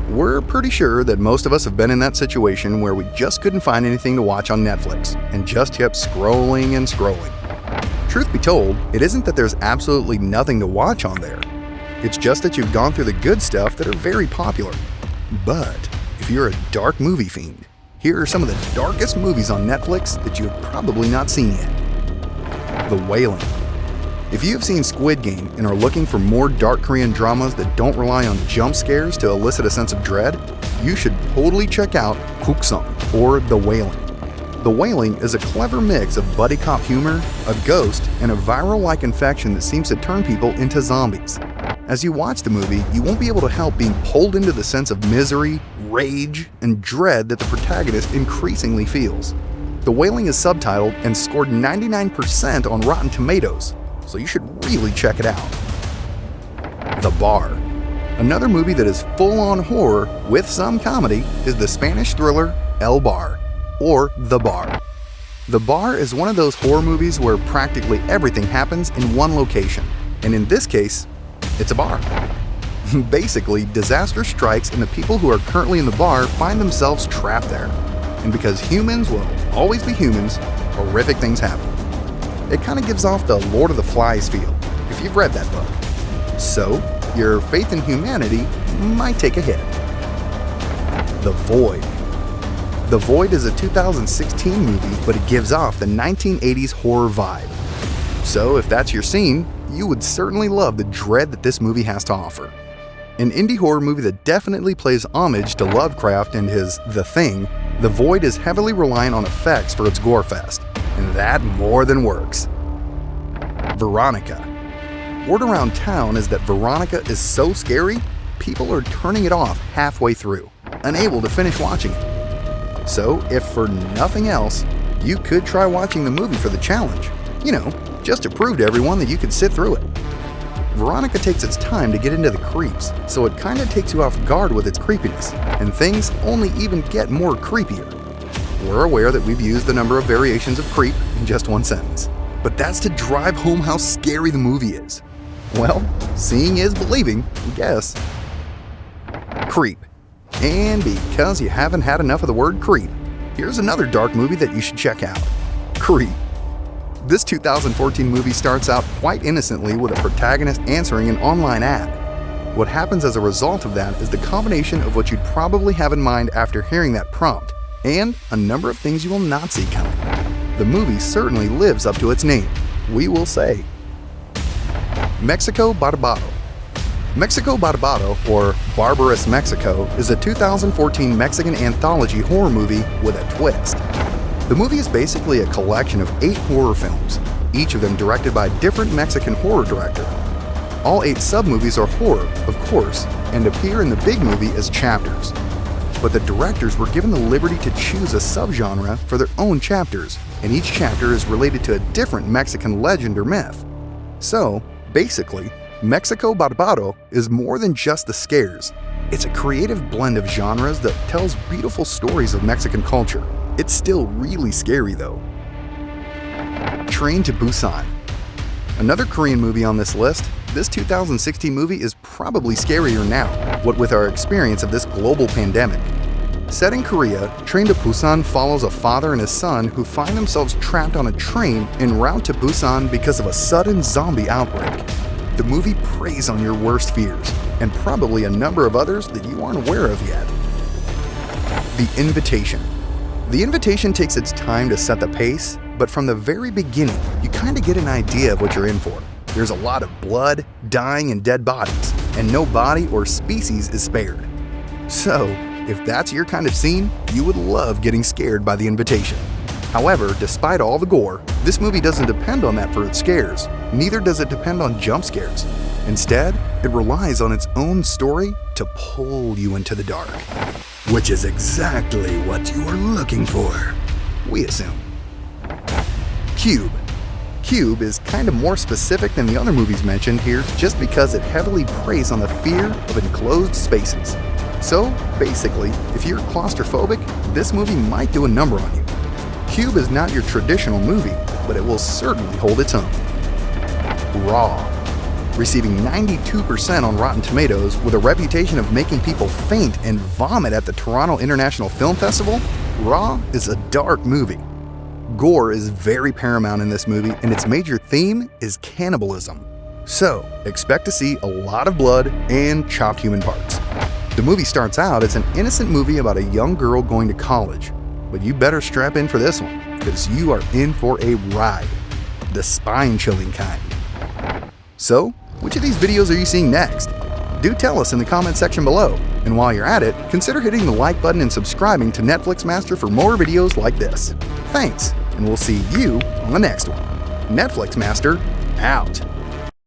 We're pretty sure that most of us have been in that situation where we just couldn't find anything to watch on Netflix and just kept scrolling and scrolling. Truth be told, it isn't that there's absolutely nothing to watch on there. It's just that you've gone through the good stuff that are very popular. But if you're a dark movie fiend, here are some of the darkest movies on Netflix that you have probably not seen yet. The Wailing. If you have seen Squid Game and are looking for more dark Korean dramas that don't rely on jump scares to elicit a sense of dread, you should totally check out Busan, or The Wailing. The Wailing is a clever mix of buddy cop humor, a ghost, and a viral-like infection that seems to turn people into zombies. As you watch the movie, you won't be able to help being pulled into the sense of misery, rage, and dread that the protagonist increasingly feels. The Wailing is subtitled and scored 99% on Rotten Tomatoes, so you should really check it out. The Bar. Another movie that is full-on horror with some comedy is the Spanish thriller El Bar, or The Bar. The Bar is one of those horror movies where practically everything happens in one location, and in this case, it's a bar. Basically, disaster strikes and the people who are currently in the bar find themselves trapped there. And because humans will always be humans, horrific things happen. It kind of gives off the Lord of the Flies feel, if you've read that book. So, your faith in humanity might take a hit. The Void. The Void is a 2016 movie, but it gives off the 1980s horror vibe. So, if that's your scene, you would certainly love the dread that this movie has to offer. An indie horror movie that definitely pays homage to Lovecraft and his The Thing, The Void is heavily reliant on effects for its gore fest, and that more than works. Veronica. Word around town is that Veronica is so scary, people are turning it off halfway through, unable to finish watching it. So, if for nothing else, you could try watching the movie for the challenge. Just to prove to everyone that you can sit through it. Veronica takes its time to get into the creeps, so it kinda takes you off guard with its creepiness, and things only even get more creepier. We're aware that we've used the number of variations of creep in just one sentence, but that's to drive home how scary the movie is. Well, seeing is believing, I guess. Creep. And because you haven't had enough of the word creep, here's another dark movie that you should check out. Creep. This 2014 movie starts out quite innocently with a protagonist answering an online ad. What happens as a result of that is the combination of what you'd probably have in mind after hearing that prompt, and a number of things you will not see coming. The movie certainly lives up to its name, we will say. Mexico Barbaro. Mexico Barbaro, or Barbarous Mexico, is a 2014 Mexican anthology horror movie with a twist. The movie is basically a collection of 8 horror films, each of them directed by a different Mexican horror director. All 8 sub-movies are horror, of course, and appear in the big movie as chapters. But the directors were given the liberty to choose a subgenre for their own chapters, and each chapter is related to a different Mexican legend or myth. So, basically, Mexico Barbaro is more than just the scares. It's a creative blend of genres that tells beautiful stories of Mexican culture. It's still really scary though. Train to Busan. Another Korean movie on this list, this 2016 movie is probably scarier now, what with our experience of this global pandemic. Set in Korea, Train to Busan follows a father and his son who find themselves trapped on a train en route to Busan because of a sudden zombie outbreak. The movie preys on your worst fears, and probably a number of others that you aren't aware of yet. The Invitation. The Invitation takes its time to set the pace, but from the very beginning, you kind of get an idea of what you're in for. There's a lot of blood, dying, and dead bodies, and no body or species is spared. So, if that's your kind of scene, you would love getting scared by The Invitation. However, despite all the gore, this movie doesn't depend on that for its scares. Neither does it depend on jump scares. Instead, it relies on its own story to pull you into the dark. Which is exactly what you are looking for, we assume. Cube. Cube is kind of more specific than the other movies mentioned here just because it heavily preys on the fear of enclosed spaces. So, basically, if you're claustrophobic, this movie might do a number on you. Cube is not your traditional movie, but it will certainly hold its own. Raw. receiving 92% on Rotten Tomatoes with a reputation of making people faint and vomit at the Toronto International Film Festival, Raw is a dark movie. Gore is very paramount in this movie, and its major theme is cannibalism. So, expect to see a lot of blood and chopped human parts. The movie starts out as an innocent movie about a young girl going to college, but you better strap in for this one, because you are in for a ride. The spine-chilling kind. So, which of these videos are you seeing next? Do tell us in the comment section below, and while you're at it, consider hitting the like button and subscribing to Netflix Master for more videos like this. Thanks, and we'll see you on the next one. Netflix Master, out.